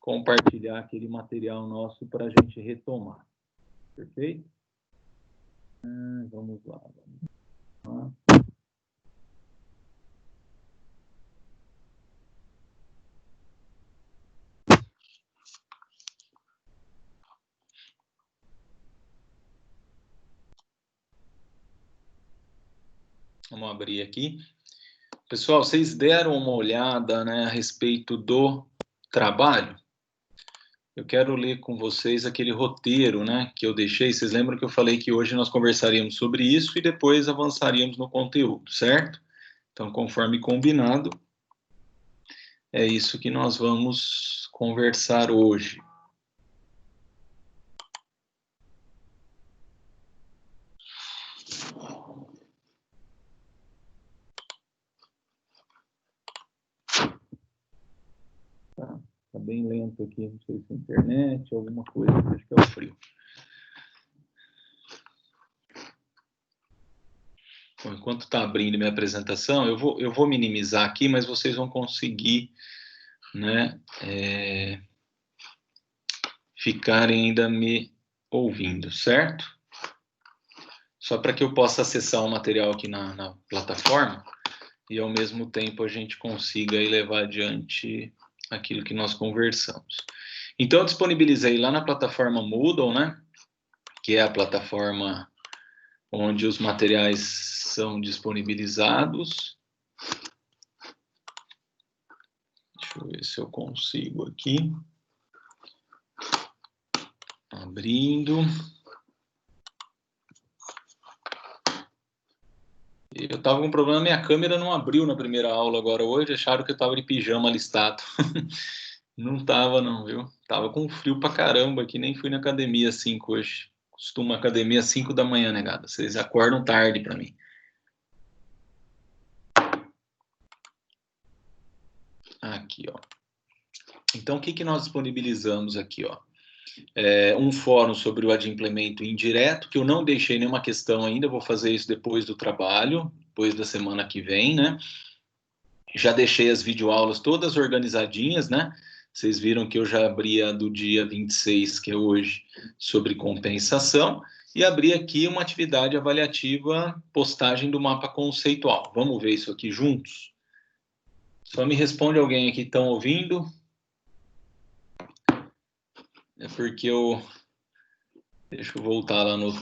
compartilhar aquele material nosso para a gente retomar. Perfeito? Vamos lá. Vamos abrir aqui. Pessoal, vocês deram uma olhada, né, a respeito do trabalho? Eu quero ler com vocês aquele roteiro, né, que eu deixei. Vocês lembram que eu falei que hoje nós conversaríamos sobre isso e depois avançaríamos no conteúdo, certo? Então, conforme combinado, é isso que nós vamos conversar hoje. Tá bem lento aqui, não sei se é internet, alguma coisa, acho que é o frio. Bom, enquanto está abrindo minha apresentação, eu vou minimizar aqui, mas vocês vão conseguir, né, ficarem ainda me ouvindo, certo? Só para que eu possa acessar o material aqui na plataforma e, ao mesmo tempo, a gente consiga aí levar adiante aquilo que nós conversamos. Então, eu disponibilizei lá na plataforma Moodle, né, que é a plataforma onde os materiais são disponibilizados. Deixa eu ver se eu consigo aqui. Abrindo. Eu estava com um problema, minha câmera não abriu na primeira aula agora hoje, acharam que eu estava de pijama listado. Não estava não, viu? Tava com frio pra caramba aqui, nem fui na academia às 5 hoje. Costumo academia às 5 da manhã, negada. Vocês acordam tarde para mim. Aqui, ó. Então, o que nós disponibilizamos aqui, ó? Um fórum sobre o adimplemento indireto, que eu não deixei nenhuma questão ainda, vou fazer isso depois do trabalho, depois da semana que vem, né? Já deixei as videoaulas todas organizadinhas, né? Vocês viram que eu já abri a do dia 26, que é hoje, sobre compensação, e abri aqui uma atividade avaliativa, postagem do mapa conceitual. Vamos ver isso aqui juntos? Só me responde alguém aqui, estão ouvindo? É porque eu... Deixa eu voltar lá no...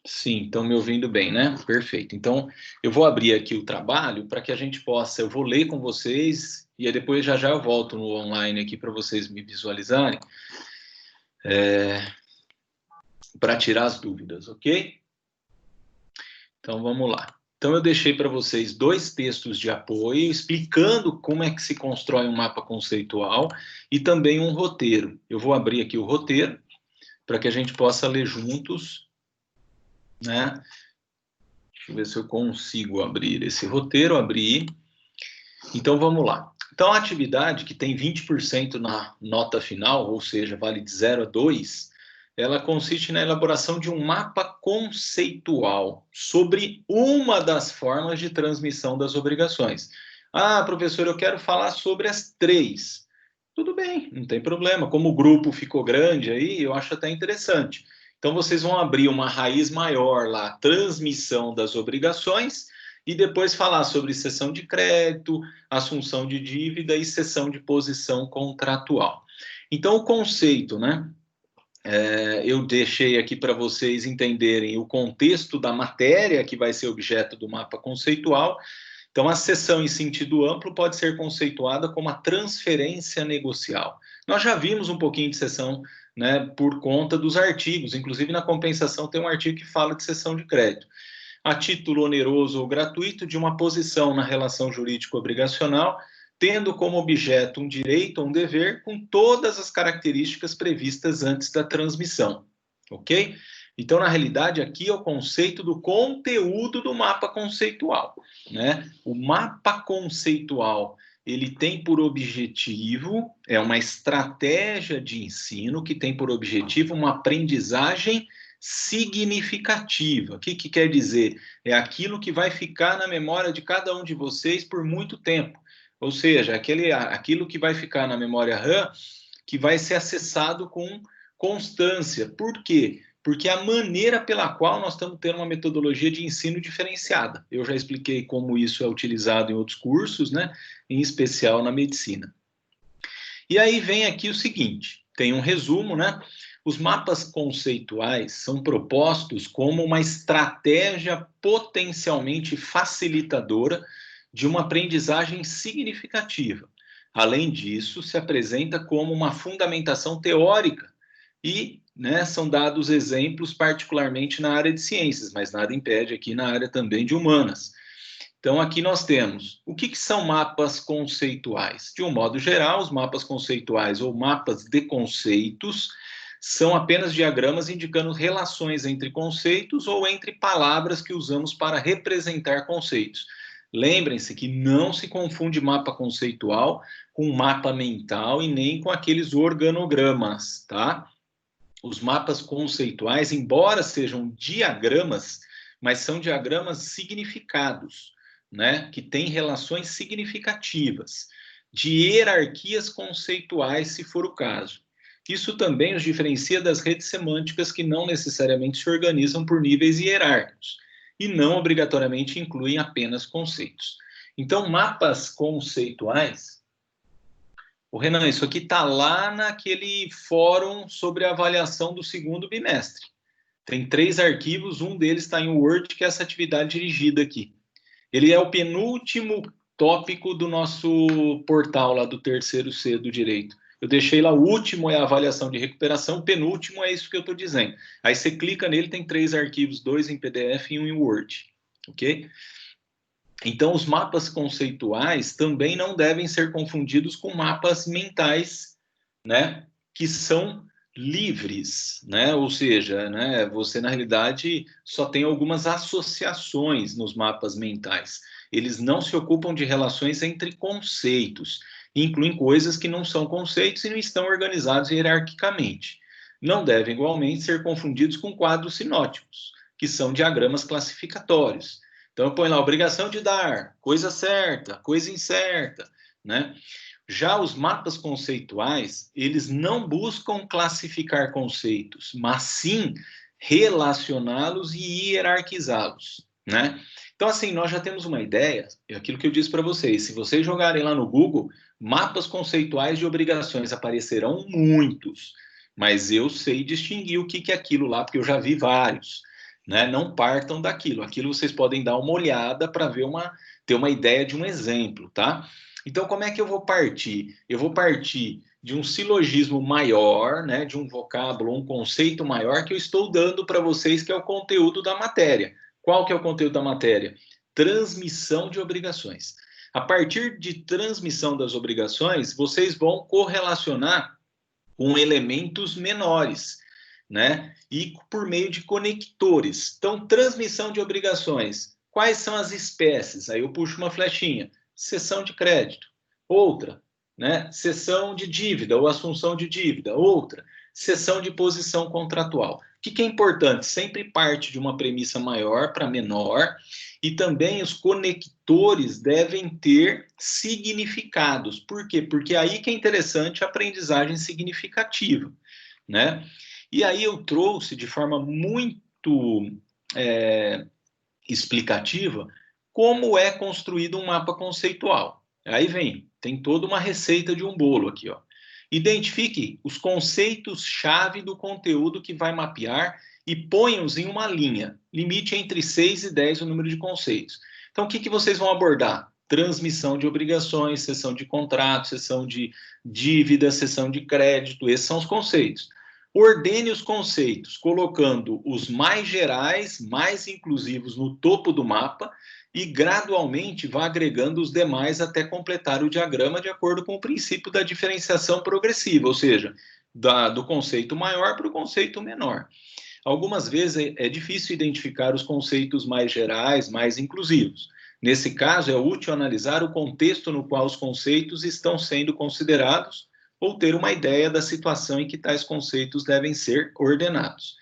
Sim, estão me ouvindo bem, né? Perfeito. Então, eu vou abrir aqui o trabalho para que a gente possa... Eu vou ler com vocês e aí depois já eu volto no online aqui para vocês me visualizarem. Para tirar as dúvidas, ok? Então, vamos lá. Então, eu deixei para vocês 2 textos de apoio explicando como é que se constrói um mapa conceitual e também um roteiro. Eu vou abrir aqui o roteiro para que a gente possa ler juntos, né? Deixa eu ver se eu consigo abrir esse roteiro. Abrir. Então, vamos lá. Então, a atividade que tem 20% na nota final, ou seja, vale de 0 a 2, ela consiste na elaboração de um mapa conceitual sobre uma das formas de transmissão das obrigações. Ah, professor, eu quero falar sobre as 3. Tudo bem, não tem problema. Como o grupo ficou grande aí, eu acho até interessante. Então, vocês vão abrir uma raiz maior lá, transmissão das obrigações, e depois falar sobre cessão de crédito, assunção de dívida e cessão de posição contratual. Então, o conceito, né? Eu deixei aqui para vocês entenderem o contexto da matéria que vai ser objeto do mapa conceitual. Então, a cessão em sentido amplo pode ser conceituada como a transferência negocial. Nós já vimos um pouquinho de cessão, né, por conta dos artigos, inclusive na compensação tem um artigo que fala de cessão de crédito. A título oneroso ou gratuito de uma posição na relação jurídico-obrigacional, tendo como objeto um direito ou um dever com todas as características previstas antes da transmissão, ok? Então, na realidade, aqui é o conceito do conteúdo do mapa conceitual, né? O mapa conceitual, ele tem por objetivo, é uma estratégia de ensino que tem por objetivo uma aprendizagem significativa. O que quer dizer? É aquilo que vai ficar na memória de cada um de vocês por muito tempo. Ou seja, aquilo que vai ficar na memória RAM que vai ser acessado com constância. Por quê? Porque é a maneira pela qual nós estamos tendo uma metodologia de ensino diferenciada. Eu já expliquei como isso é utilizado em outros cursos, né? Em especial na medicina. E aí vem aqui o seguinte, tem um resumo, né? Os mapas conceituais são propostos como uma estratégia potencialmente facilitadora de uma aprendizagem significativa. Além disso, se apresenta como uma fundamentação teórica e, né, são dados exemplos particularmente na área de ciências, mas nada impede aqui na área também de humanas. Então, aqui nós temos o que são mapas conceituais. De um modo geral, os mapas conceituais ou mapas de conceitos são apenas diagramas indicando relações entre conceitos ou entre palavras que usamos para representar conceitos. Lembrem-se que não se confunde mapa conceitual com mapa mental e nem com aqueles organogramas, tá? Os mapas conceituais, embora sejam diagramas, mas são diagramas significados, né? Que têm relações significativas, de hierarquias conceituais, se for o caso. Isso também os diferencia das redes semânticas que não necessariamente se organizam por níveis hierárquicos e não obrigatoriamente incluem apenas conceitos. Então, mapas conceituais... O Renan, isso aqui está lá naquele fórum sobre a avaliação do segundo bimestre. Tem 3 arquivos, um deles está em Word, que é essa atividade dirigida aqui. Ele é o penúltimo tópico do nosso portal lá do terceiro C do direito. Eu deixei lá, o último é a avaliação de recuperação, o penúltimo é isso que eu estou dizendo. Aí você clica nele, tem 3 arquivos, 2 em PDF e um em Word, ok? Então, os mapas conceituais também não devem ser confundidos com mapas mentais, né, que são livres, né, ou seja, né, você, na realidade, só tem algumas associações nos mapas mentais. Eles não se ocupam de relações entre conceitos, incluem coisas que não são conceitos e não estão organizados hierarquicamente. Não devem, igualmente, ser confundidos com quadros sinóticos, que são diagramas classificatórios. Então, eu ponho lá, obrigação de dar, coisa certa, coisa incerta, né? Já os mapas conceituais, eles não buscam classificar conceitos, mas sim relacioná-los e hierarquizá-los, né? Então, assim, nós já temos uma ideia, é aquilo que eu disse para vocês, se vocês jogarem lá no Google, mapas conceituais de obrigações, aparecerão muitos, mas eu sei distinguir o que é aquilo lá, porque eu já vi vários. Né? Não partam daquilo. Aquilo vocês podem dar uma olhada para ver ter uma ideia de um exemplo, tá? Então, como é que eu vou partir? Eu vou partir de um silogismo maior, né? De um vocábulo, um conceito maior que eu estou dando para vocês, que é o conteúdo da matéria. Qual que é o conteúdo da matéria? Transmissão de obrigações. A partir de transmissão das obrigações, vocês vão correlacionar com elementos menores, né? E por meio de conectores. Então, transmissão de obrigações. Quais são as espécies? Aí eu puxo uma flechinha. Cessão de crédito. Outra, né? Cessão de dívida ou assunção de dívida. Outra, cessão de posição contratual. O que é importante? Sempre parte de uma premissa maior para menor e também os conectores devem ter significados. Por quê? Porque aí que é interessante a aprendizagem significativa, né? E aí eu trouxe de forma muito explicativa como é construído um mapa conceitual. Aí vem, tem toda uma receita de um bolo aqui, ó. Identifique os conceitos-chave do conteúdo que vai mapear e ponha-os em uma linha. Limite entre 6 e 10 o número de conceitos. Então, o que vocês vão abordar? Transmissão de obrigações, cessão de contrato, cessão de dívida, cessão de crédito. Esses são os conceitos. Ordene os conceitos, colocando os mais gerais, mais inclusivos no topo do mapa e gradualmente vá agregando os demais até completar o diagrama de acordo com o princípio da diferenciação progressiva, ou seja, do conceito maior para o conceito menor. Algumas vezes é difícil identificar os conceitos mais gerais, mais inclusivos. Nesse caso, é útil analisar o contexto no qual os conceitos estão sendo considerados ou ter uma ideia da situação em que tais conceitos devem ser ordenados.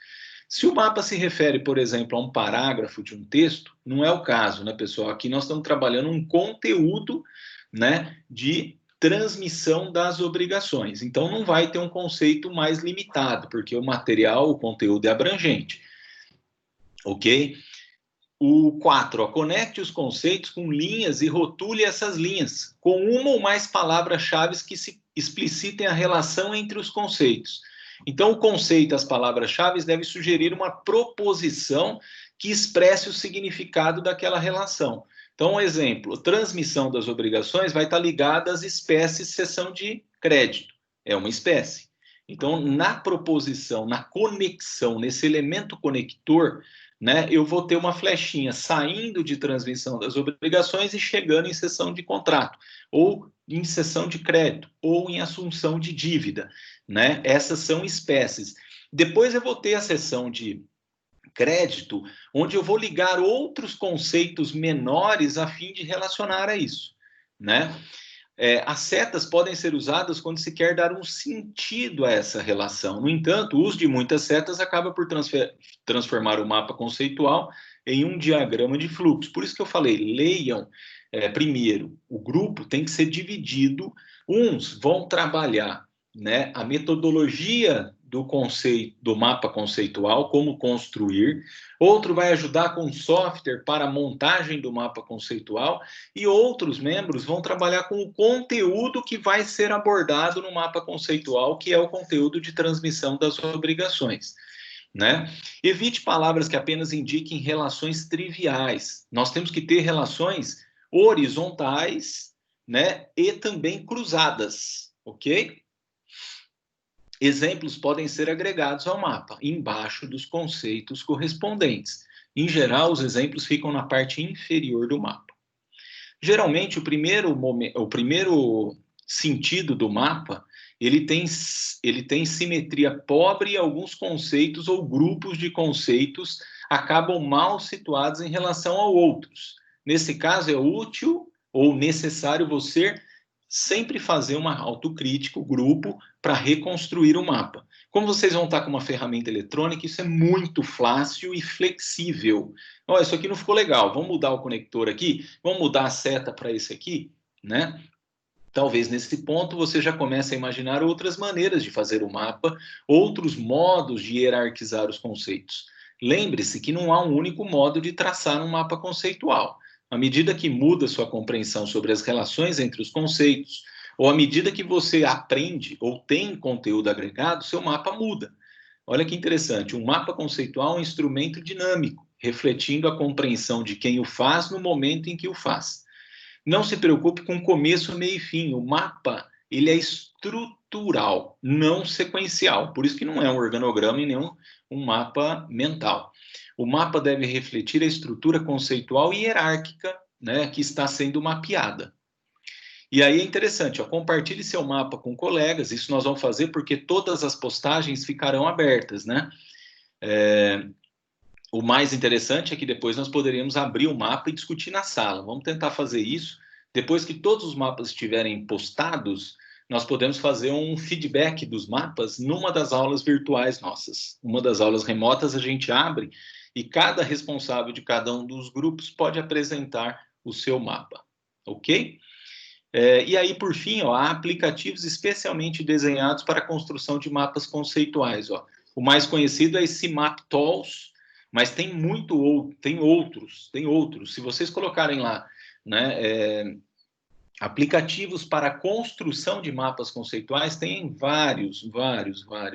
Se o mapa se refere, por exemplo, a um parágrafo de um texto, não é o caso, né, pessoal? Aqui nós estamos trabalhando um conteúdo, né, de transmissão das obrigações. Então, não vai ter um conceito mais limitado, porque o material, o conteúdo é abrangente. Ok? O 4, conecte os conceitos com linhas e rotule essas linhas, com uma ou mais palavras-chave que se explicitem a relação entre os conceitos. Então, o conceito, as palavras-chave, devem sugerir uma proposição que expresse o significado daquela relação. Então, um exemplo, transmissão das obrigações vai estar ligada às espécies cessão de crédito. É uma espécie. Então, na proposição, na conexão, nesse elemento conector, né, eu vou ter uma flechinha saindo de transmissão das obrigações e chegando em cessão de contrato, ou em cessão de crédito, ou em assunção de dívida. Né? Essas são espécies. Depois eu vou ter a cessão de crédito, onde eu vou ligar outros conceitos menores a fim de relacionar a isso, né? As setas podem ser usadas quando se quer dar um sentido a essa relação. No entanto, o uso de muitas setas acaba por transformar o mapa conceitual em um diagrama de fluxo. Por isso que eu falei, leiam primeiro. O grupo tem que ser dividido. Uns vão trabalhar, né, a metodologia do conceito, do mapa conceitual, como construir. Outro vai ajudar com software para a montagem do mapa conceitual e outros membros vão trabalhar com o conteúdo que vai ser abordado no mapa conceitual, que é o conteúdo de transmissão das obrigações. Né? Evite palavras que apenas indiquem relações triviais. Nós temos que ter relações horizontais, né, e também cruzadas, ok? Exemplos podem ser agregados ao mapa, embaixo dos conceitos correspondentes. Em geral, os exemplos ficam na parte inferior do mapa. Geralmente, o primeiro sentido do mapa, ele tem simetria pobre e alguns conceitos ou grupos de conceitos acabam mal situados em relação a outros. Nesse caso, é útil ou necessário você sempre fazer uma autocrítica, o grupo, para reconstruir o mapa. Como vocês vão estar com uma ferramenta eletrônica, isso é muito fácil e flexível. Olha, isso aqui não ficou legal, vamos mudar o conector aqui, vamos mudar a seta para esse aqui, né? Talvez nesse ponto você já comece a imaginar outras maneiras de fazer o mapa, outros modos de hierarquizar os conceitos. Lembre-se que não há um único modo de traçar um mapa conceitual. À medida que muda sua compreensão sobre as relações entre os conceitos, ou à medida que você aprende ou tem conteúdo agregado, seu mapa muda. Olha que interessante, um mapa conceitual é um instrumento dinâmico, refletindo a compreensão de quem o faz no momento em que o faz. Não se preocupe com começo, meio e fim. O mapa, ele é estrutural, não sequencial. Por isso que não é um organograma e nem um mapa mental. O mapa deve refletir a estrutura conceitual e hierárquica, né, que está sendo mapeada. E aí é interessante, ó, compartilhe seu mapa com colegas. Isso nós vamos fazer porque todas as postagens ficarão abertas, né? O mais interessante é que depois nós poderíamos abrir o mapa e discutir na sala. Vamos tentar fazer isso. Depois que todos os mapas estiverem postados, nós podemos fazer um feedback dos mapas numa das aulas virtuais nossas. Uma das aulas remotas a gente abre e cada responsável de cada um dos grupos pode apresentar o seu mapa, ok? E aí, por fim, ó, há aplicativos especialmente desenhados para a construção de mapas conceituais. Ó. O mais conhecido é esse MapTools, mas tem outros. Se vocês colocarem lá, né, aplicativos para a construção de mapas conceituais, tem vários.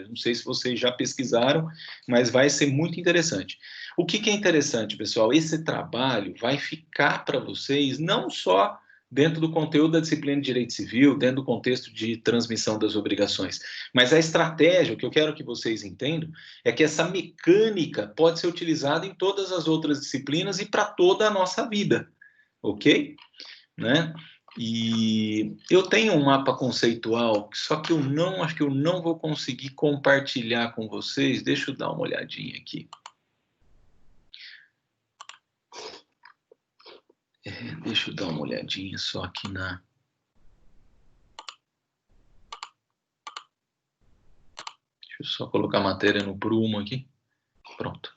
Não sei se vocês já pesquisaram, mas vai ser muito interessante. O que é interessante, pessoal? Esse trabalho vai ficar para vocês não só dentro do conteúdo da disciplina de Direito Civil, dentro do contexto de transmissão das obrigações. Mas a estratégia, o que eu quero que vocês entendam, é que essa mecânica pode ser utilizada em todas as outras disciplinas e para toda a nossa vida, ok? Né? E eu tenho um mapa conceitual, só que acho que eu não vou conseguir compartilhar com vocês. Deixa eu dar uma olhadinha aqui. Deixa eu dar uma olhadinha só aqui na... Deixa eu só colocar a matéria no prumo aqui. Pronto.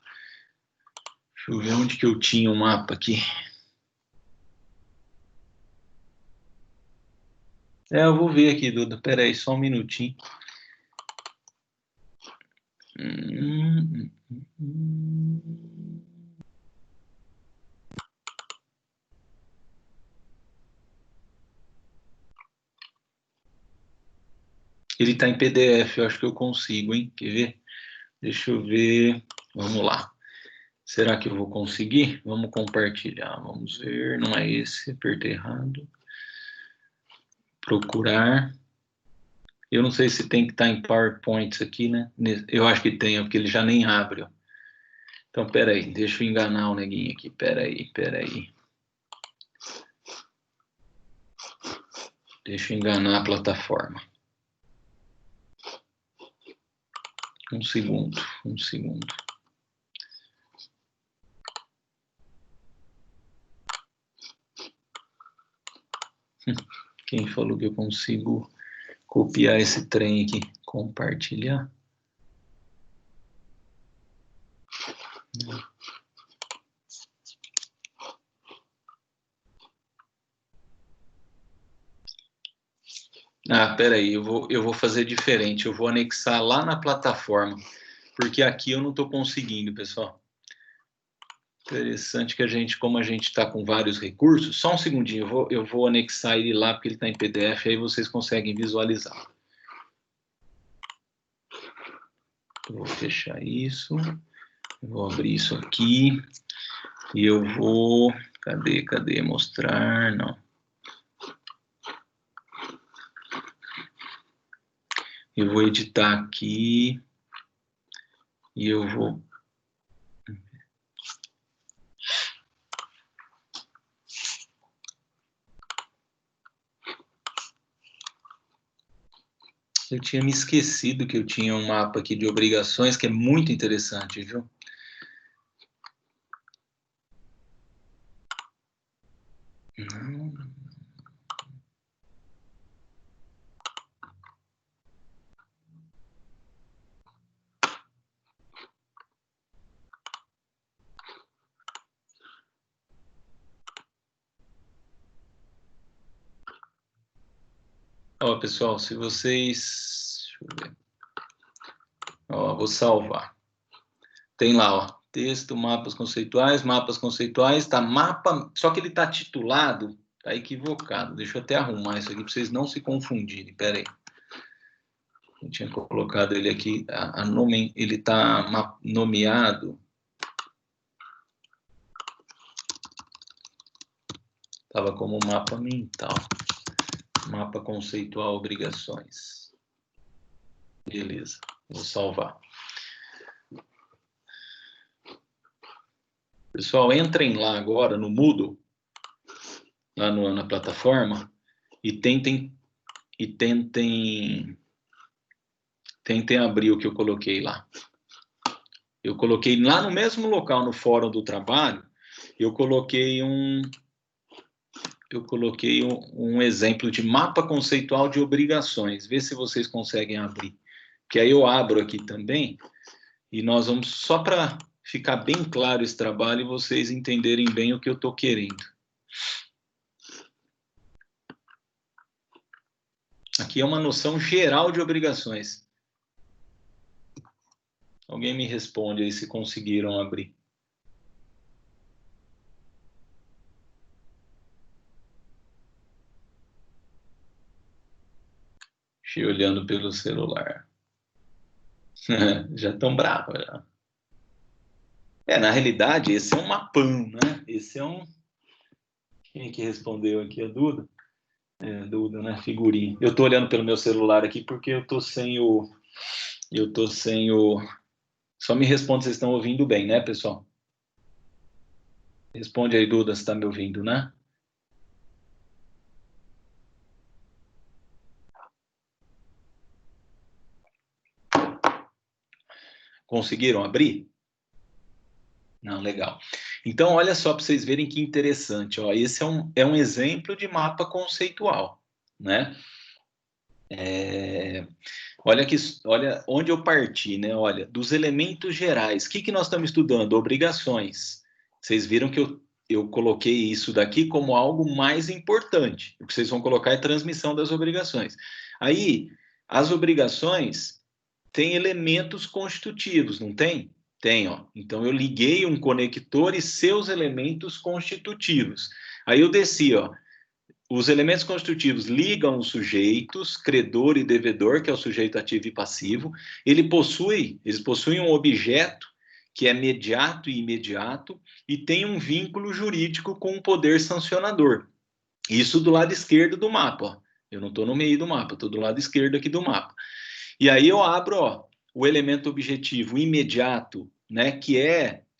Deixa eu ver onde que eu tinha o mapa aqui. Eu vou ver aqui, Duda. Espera aí, só um minutinho. Ele está em PDF, eu acho que eu consigo, hein? Quer ver? Deixa eu ver. Vamos lá. Será que eu vou conseguir? Vamos compartilhar. Vamos ver. Não é esse. Apertei errado. Procurar. Eu não sei se tem que estar em PowerPoint aqui, né? Eu acho que tem, porque ele já nem abre. Ó. Então, peraí. Deixa eu enganar o neguinho aqui. Peraí. Deixa eu enganar a plataforma. Um segundo. Quem falou que eu consigo copiar esse trem aqui? Compartilhar. Ah, peraí, eu vou fazer diferente. Eu vou anexar lá na plataforma, porque aqui eu não estou conseguindo, pessoal. Interessante que como a gente está com vários recursos, só um segundinho, eu vou anexar ele lá, porque ele está em PDF, aí vocês conseguem visualizar. Eu vou fechar isso, eu vou abrir isso aqui, e eu vou... Cadê? Mostrar, não. Eu vou editar aqui, e eu vou... Eu tinha me esquecido que eu tinha um mapa aqui de obrigações, que é muito interessante, viu? Não. Ó, pessoal, se vocês... Deixa eu ver. Ó, vou salvar. Tem lá, ó, texto, mapas conceituais, tá mapa... Só que ele tá titulado, tá equivocado. Deixa eu até arrumar isso aqui para vocês não se confundirem. Pera aí. Eu tinha colocado ele aqui, ele tá nomeado... Tava como mapa mental. Mapa conceitual obrigações. Beleza, vou salvar. Pessoal, entrem lá agora no Moodle, lá na plataforma, e tentem abrir o que eu coloquei lá. Eu coloquei lá no mesmo local, no Fórum do Trabalho, eu coloquei um exemplo de mapa conceitual de obrigações. Vê se vocês conseguem abrir. Que aí eu abro aqui também, e nós vamos, só para ficar bem claro esse trabalho e vocês entenderem bem o que eu estou querendo. Aqui é uma noção geral de obrigações. Alguém me responde aí se conseguiram abrir. Deixei olhando pelo celular. Já estão bravos, já. Na realidade, esse é um mapão, né? Esse é um... Quem é que respondeu aqui? A Duda? Duda, né? Figurinha. Eu estou olhando pelo meu celular aqui porque eu estou sem o... Só me responde se vocês estão ouvindo bem, né, pessoal? Responde aí, Duda, se está me ouvindo, né? Conseguiram abrir? Não, legal. Então, olha só para vocês verem que interessante. Ó, esse é um exemplo de mapa conceitual, né? Olha onde eu parti, né? Olha, dos elementos gerais. O que nós estamos estudando? Obrigações. Vocês viram que eu coloquei isso daqui como algo mais importante. O que vocês vão colocar é transmissão das obrigações. Aí, as obrigações têm elementos constitutivos, não tem? Tem, ó. Então, eu liguei um conector e seus elementos constitutivos. Aí eu desci, ó. Os elementos constitutivos ligam os sujeitos, credor e devedor, que é o sujeito ativo e passivo. Eles possuem um objeto que é mediato e imediato e tem um vínculo jurídico com o poder sancionador. Isso do lado esquerdo do mapa, ó. Eu não estou no meio do mapa, estou do lado esquerdo aqui do mapa. E aí eu abro, ó, o elemento objetivo imediato, né, que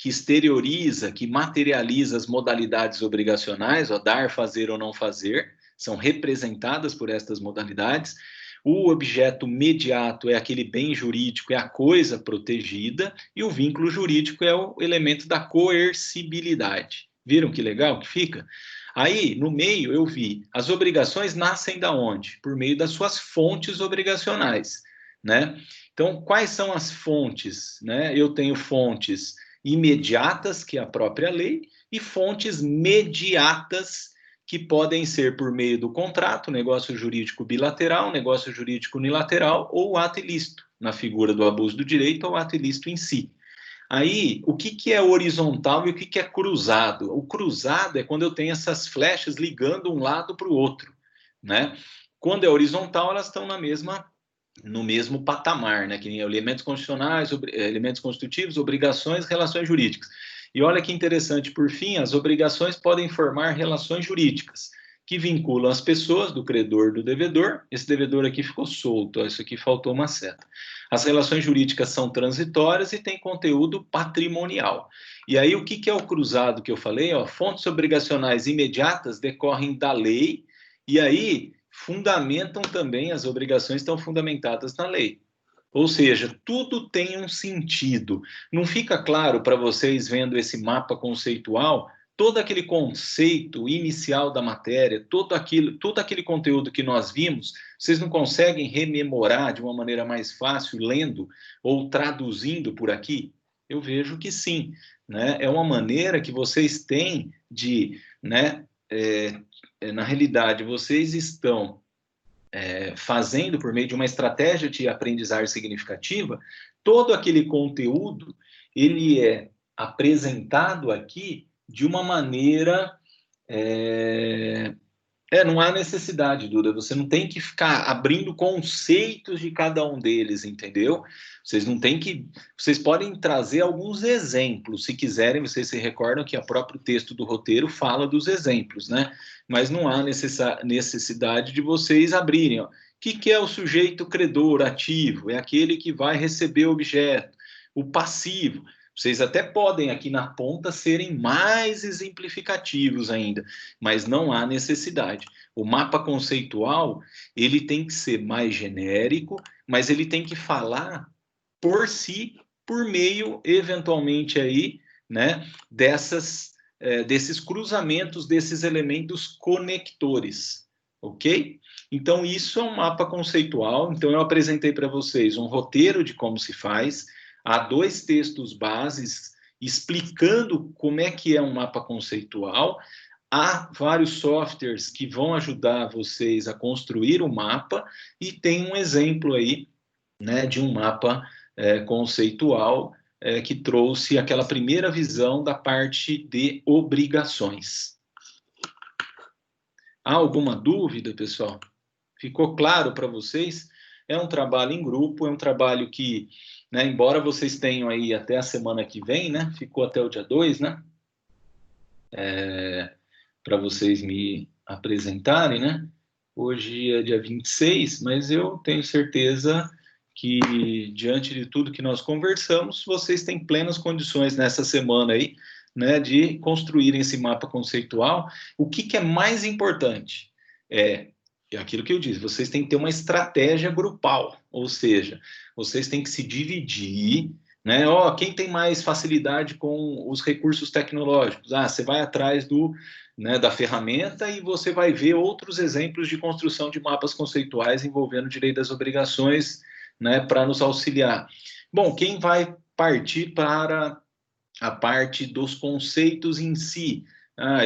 exterioriza, que materializa as modalidades obrigacionais, ó, dar, fazer ou não fazer, são representadas por estas modalidades. O objeto mediato é aquele bem jurídico, é a coisa protegida, e o vínculo jurídico é o elemento da coercibilidade. Viram que legal que fica? Aí, no meio, eu vi, as obrigações nascem da onde? Por meio das suas fontes obrigacionais, né? Então, quais são as fontes, né? Eu tenho fontes imediatas, que é a própria lei, e fontes mediatas, que podem ser por meio do contrato, negócio jurídico bilateral, negócio jurídico unilateral ou ato ilícito, na figura do abuso do direito ou ato ilícito em si. Aí, o que é horizontal e o que é cruzado? O cruzado é quando eu tenho essas flechas ligando um lado para o outro, né? Quando é horizontal, elas estão no mesmo patamar, né? Que nem elementos constitucionais, elementos constitutivos, obrigações, relações jurídicas. E olha que interessante, por fim, as obrigações podem formar relações jurídicas que vinculam as pessoas do credor do devedor. Esse devedor aqui ficou solto, ó, isso aqui faltou uma seta. As relações jurídicas são transitórias e têm conteúdo patrimonial. E aí, o que é o cruzado que eu falei? Ó, fontes obrigacionais imediatas decorrem da lei, e aí fundamentam também, as obrigações estão fundamentadas na lei. Ou seja, tudo tem um sentido. Não fica claro para vocês vendo esse mapa conceitual, todo aquele conceito inicial da matéria, todo aquele conteúdo que nós vimos, vocês não conseguem rememorar de uma maneira mais fácil, lendo ou traduzindo por aqui? Eu vejo que sim, né? É uma maneira que vocês têm de, né, na realidade, vocês estão fazendo, por meio de uma estratégia de aprendizagem significativa, todo aquele conteúdo, ele é apresentado aqui de uma maneira... não há necessidade, Duda, você não tem que ficar abrindo conceitos de cada um deles, entendeu? Vocês podem trazer alguns exemplos, se quiserem, vocês se recordam que o próprio texto do roteiro fala dos exemplos, né? Mas não há necessidade de vocês abrirem, ó. O que é o sujeito credor ativo? É aquele que vai receber o objeto. O passivo, vocês até podem aqui na ponta serem mais exemplificativos ainda, mas não há necessidade. O mapa conceitual, ele tem que ser mais genérico, mas ele tem que falar por si, por meio, eventualmente, aí, né, desses cruzamentos, desses elementos conectores, ok? Então, isso é um mapa conceitual. Então, eu apresentei para vocês um roteiro de como se faz, há 2 textos bases explicando como é que é um mapa conceitual. Há vários softwares que vão ajudar vocês a construir o mapa, e tem um exemplo aí, né, de um mapa conceitual que trouxe aquela primeira visão da parte de obrigações. Há alguma dúvida, pessoal? Ficou claro para vocês? É um trabalho em grupo, é um trabalho que, né, embora vocês tenham aí até a semana que vem, né, ficou até o dia 2, né, para vocês me apresentarem, né, hoje é dia 26, mas eu tenho certeza que, diante de tudo que nós conversamos, vocês têm plenas condições nessa semana aí, né, de construírem esse mapa conceitual. O que é mais importante? É aquilo que eu disse, vocês têm que ter uma estratégia grupal, ou seja, vocês têm que se dividir, né? Quem tem mais facilidade com os recursos tecnológicos? Você vai atrás da ferramenta e você vai ver outros exemplos de construção de mapas conceituais envolvendo o direito das obrigações, né, para nos auxiliar. Bom, quem vai partir para a parte dos conceitos em si?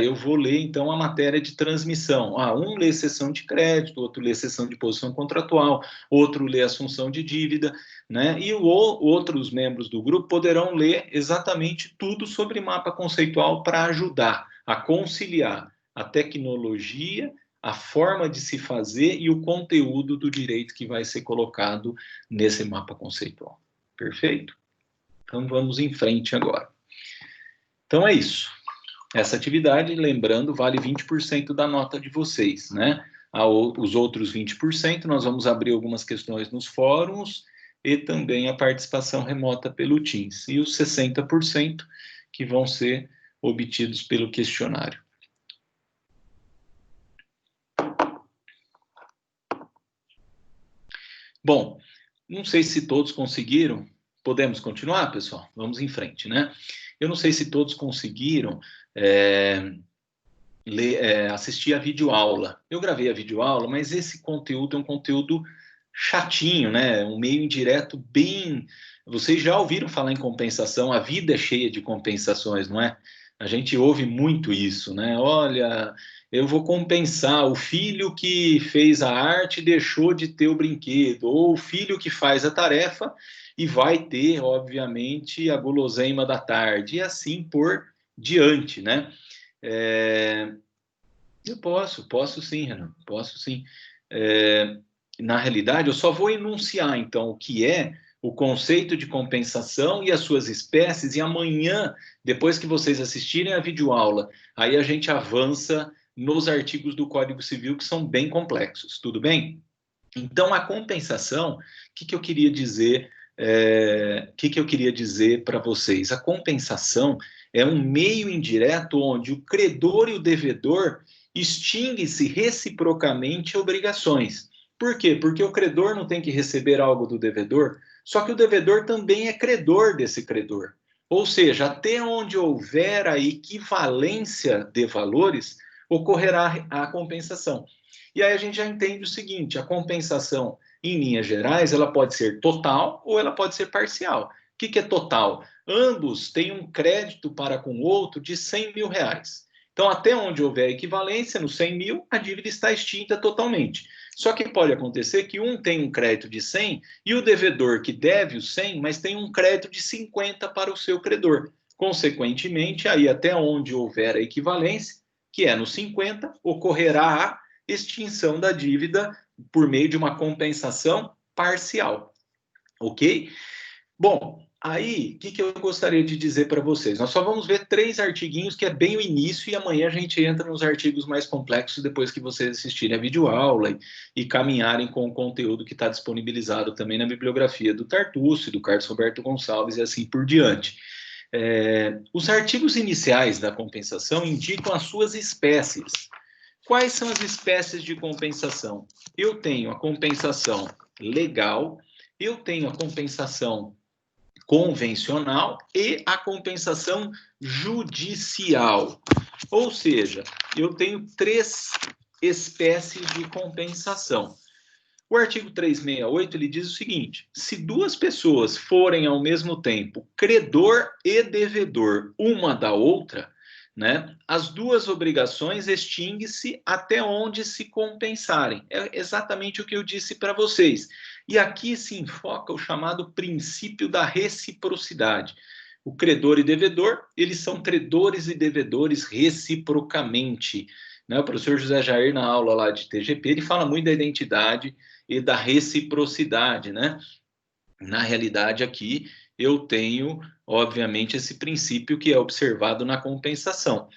Eu vou ler, então, a matéria de transmissão. Um lê cessão de crédito, outro lê cessão de posição contratual, outro lê assunção de dívida, né? E outros membros do grupo poderão ler exatamente tudo sobre mapa conceitual para ajudar a conciliar a tecnologia, a forma de se fazer e o conteúdo do direito que vai ser colocado nesse mapa conceitual. Perfeito? Então, vamos em frente agora. Então, é isso. Essa atividade, lembrando, vale 20% da nota de vocês, né? Os outros 20%, nós vamos abrir algumas questões nos fóruns e também a participação remota pelo Teams. E os 60% que vão ser obtidos pelo questionário. Bom, não sei se todos conseguiram. Podemos continuar, pessoal? Vamos em frente, né? Eu não sei se todos conseguiram assistir a videoaula. Eu gravei a videoaula, mas esse conteúdo é um conteúdo chatinho, né? Um meio indireto bem... Vocês já ouviram falar em compensação? A vida é cheia de compensações, não é? A gente ouve muito isso, né? Olha, eu vou compensar o filho que fez a arte deixou de ter o brinquedo, ou o filho que faz a tarefa e vai ter, obviamente, a guloseima da tarde, e assim por diante, né? Eu posso sim, Renan, posso sim. Na realidade, eu só vou enunciar, então, o que é o conceito de compensação e as suas espécies, e amanhã, depois que vocês assistirem a videoaula, aí a gente avança nos artigos do Código Civil, que são bem complexos, tudo bem? Então, a compensação, o que eu queria dizer, que eu queria dizer para vocês? A compensação é um meio indireto onde o credor e o devedor extinguem-se reciprocamente obrigações. Por quê? Porque o credor não tem que receber algo do devedor, só que o devedor também é credor desse credor. Ou seja, até onde houver a equivalência de valores, ocorrerá a compensação. E aí a gente já entende o seguinte, a compensação, em linhas gerais, ela pode ser total ou ela pode ser parcial. O que é total? Ambos têm um crédito para com o outro de 100 mil reais. Então, até onde houver equivalência, nos 100 mil, a dívida está extinta totalmente. Só que pode acontecer que um tem um crédito de 100 e o devedor que deve os 100, mas tem um crédito de 50 para o seu credor. Consequentemente, aí até onde houver a equivalência, que é no 50, ocorrerá a extinção da dívida por meio de uma compensação parcial. Ok? Bom, aí, o que eu gostaria de dizer para vocês? Nós só vamos ver 3 artiguinhos, que é bem o início, e amanhã a gente entra nos artigos mais complexos, depois que vocês assistirem a videoaula e caminharem com o conteúdo que está disponibilizado também na bibliografia do Tartucci, do Carlos Roberto Gonçalves e assim por diante. Os artigos iniciais da compensação indicam as suas espécies. Quais são as espécies de compensação? Eu tenho a compensação legal, eu tenho a compensação convencional e a compensação judicial. Ou seja, eu tenho 3 espécies de compensação. O artigo 368, ele diz o seguinte: se 2 pessoas forem ao mesmo tempo credor e devedor uma da outra, né, as 2 obrigações extinguem-se até onde se compensarem. É exatamente o que eu disse para vocês. E aqui se enfoca o chamado princípio da reciprocidade. O credor e devedor, eles são credores e devedores reciprocamente. Né? O professor José Jair, na aula lá de TGP, ele fala muito da identidade e da reciprocidade, né? Na realidade, aqui eu tenho, obviamente, esse princípio que é observado na compensação.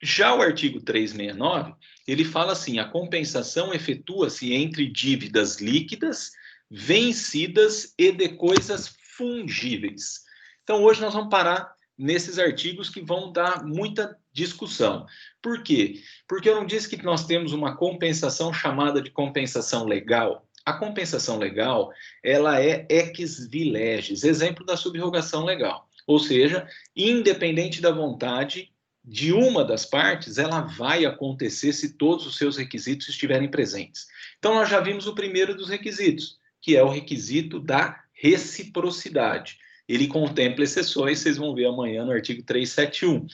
Já o artigo 369, ele fala assim: a compensação efetua-se entre dívidas líquidas, vencidas e de coisas fungíveis. Então, hoje nós vamos parar nesses artigos que vão dar muita discussão. Por quê? Porque eu não disse que nós temos uma compensação chamada de compensação legal. A compensação legal, ela é ex vilegis, exemplo da subrogação legal. Ou seja, independente da vontade de uma das partes, ela vai acontecer se todos os seus requisitos estiverem presentes. Então, nós já vimos o primeiro dos requisitos, que é o requisito da reciprocidade. Ele contempla exceções, vocês vão ver amanhã no artigo 371.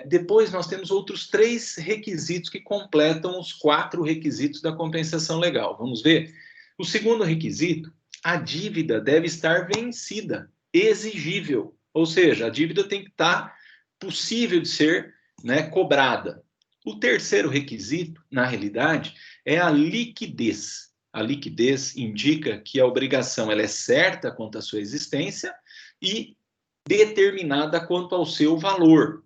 Depois nós temos outros 3 requisitos que completam os 4 requisitos da compensação legal. Vamos ver? O segundo requisito, a dívida deve estar vencida, exigível. Ou seja, a dívida tem que estar possível de ser, né, cobrada. O terceiro requisito, na realidade, é a liquidez. A liquidez indica que a obrigação ela é certa quanto à sua existência e determinada quanto ao seu valor.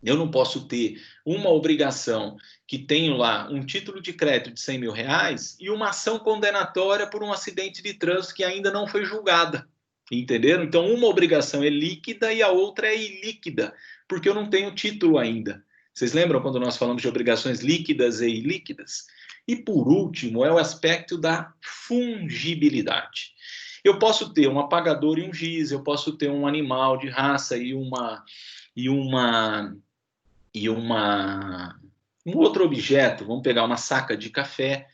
Eu não posso ter uma obrigação que tenho lá um título de crédito de 100 mil reais e uma ação condenatória por um acidente de trânsito que ainda não foi julgada. Entenderam? Então, uma obrigação é líquida e a outra é ilíquida, porque eu não tenho título ainda. Vocês lembram quando nós falamos de obrigações líquidas e ilíquidas? E, por último, é o aspecto da fungibilidade. Eu posso ter um apagador e um giz, eu posso ter um animal de raça e um outro objeto, vamos pegar uma saca de café,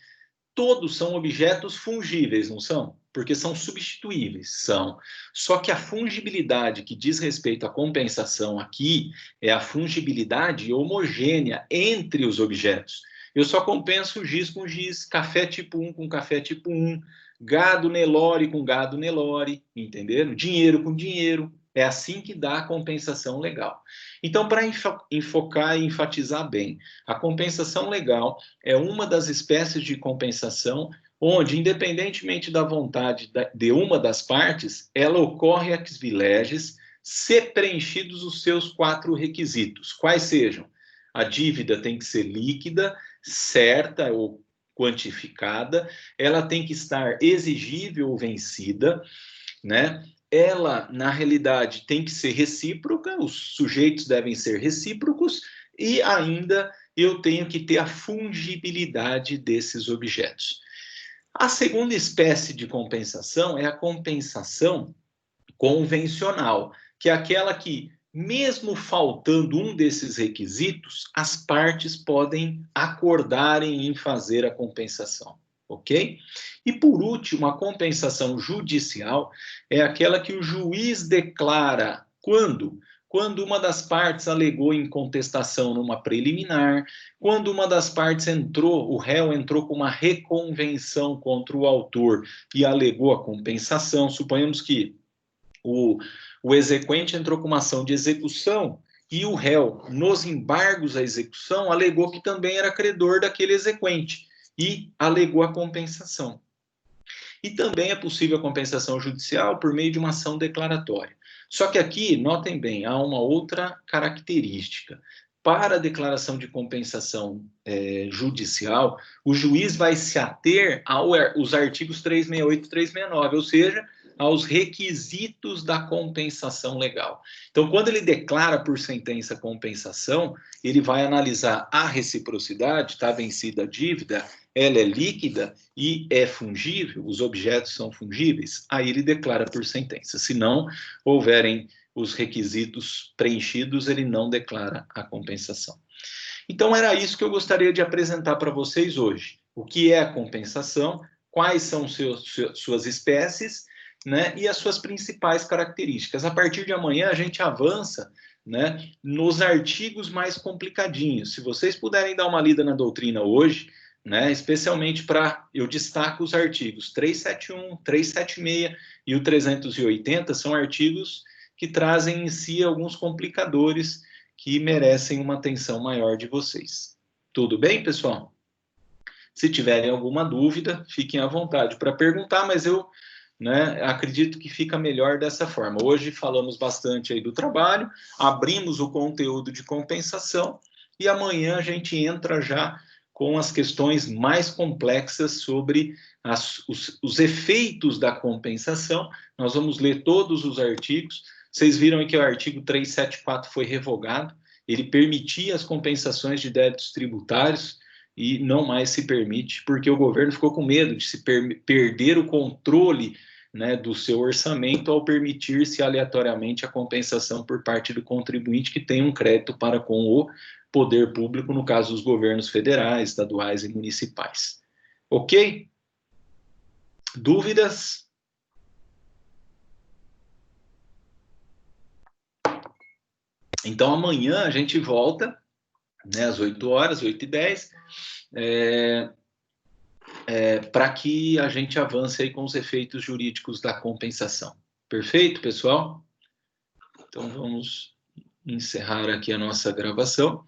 todos são objetos fungíveis, não são? Porque são substituíveis, são. Só que a fungibilidade que diz respeito à compensação aqui é a fungibilidade homogênea entre os objetos. Eu só compenso giz com giz, café tipo 1 com café tipo 1, gado Nelore com gado Nelore, entenderam? Dinheiro com dinheiro. É assim que dá a compensação legal. Então, para enfocar e enfatizar bem, a compensação legal é uma das espécies de compensação onde, independentemente da vontade de uma das partes, ela ocorre ex vileges, se preenchidos os seus 4 requisitos. Quais sejam? A dívida tem que ser líquida, certa ou quantificada, ela tem que estar exigível ou vencida, né? Ela, na realidade, tem que ser recíproca, os sujeitos devem ser recíprocos e ainda eu tenho que ter a fungibilidade desses objetos. A segunda espécie de compensação é a compensação convencional, que é aquela que, mesmo faltando um desses requisitos, as partes podem acordarem em fazer a compensação, ok? E, por último, a compensação judicial é aquela que o juiz declara quando? Quando uma das partes alegou em contestação numa preliminar, quando uma das partes o réu entrou com uma reconvenção contra o autor e alegou a compensação, suponhamos que o exequente entrou com uma ação de execução e o réu, nos embargos à execução, alegou que também era credor daquele exequente e alegou a compensação. E também é possível a compensação judicial por meio de uma ação declaratória. Só que aqui, notem bem, há uma outra característica. Para a declaração de compensação judicial, o juiz vai se ater aos artigos 368 e 369, ou seja, aos requisitos da compensação legal. Então, quando ele declara por sentença compensação, ele vai analisar a reciprocidade, está vencida a dívida, ela é líquida e é fungível, os objetos são fungíveis, aí ele declara por sentença. Se não houverem os requisitos preenchidos, ele não declara a compensação. Então, era isso que eu gostaria de apresentar para vocês hoje. O que é a compensação, quais são suas espécies, né, e as suas principais características. A partir de amanhã, a gente avança, né, nos artigos mais complicadinhos. Se vocês puderem dar uma lida na doutrina hoje, né, especialmente eu destaco os artigos 371, 376 e o 380, são artigos que trazem em si alguns complicadores que merecem uma atenção maior de vocês. Tudo bem, pessoal? Se tiverem alguma dúvida, fiquem à vontade para perguntar, mas eu, né, acredito que fica melhor dessa forma. Hoje falamos bastante aí do trabalho, abrimos o conteúdo de compensação e amanhã a gente entra já com as questões mais complexas sobre os efeitos da compensação. Nós vamos ler todos os artigos. Vocês viram que o artigo 374 foi revogado, ele permitia as compensações de débitos tributários e não mais se permite, porque o governo ficou com medo de se perder o controle, né, do seu orçamento ao permitir-se aleatoriamente a compensação por parte do contribuinte que tem um crédito para com o poder público, no caso dos governos federais, estaduais e municipais. Ok? Dúvidas? Então, amanhã a gente volta, né, às 8 horas, 8h10, para que a gente avance aí com os efeitos jurídicos da compensação. Perfeito, pessoal? Então, vamos encerrar aqui a nossa gravação.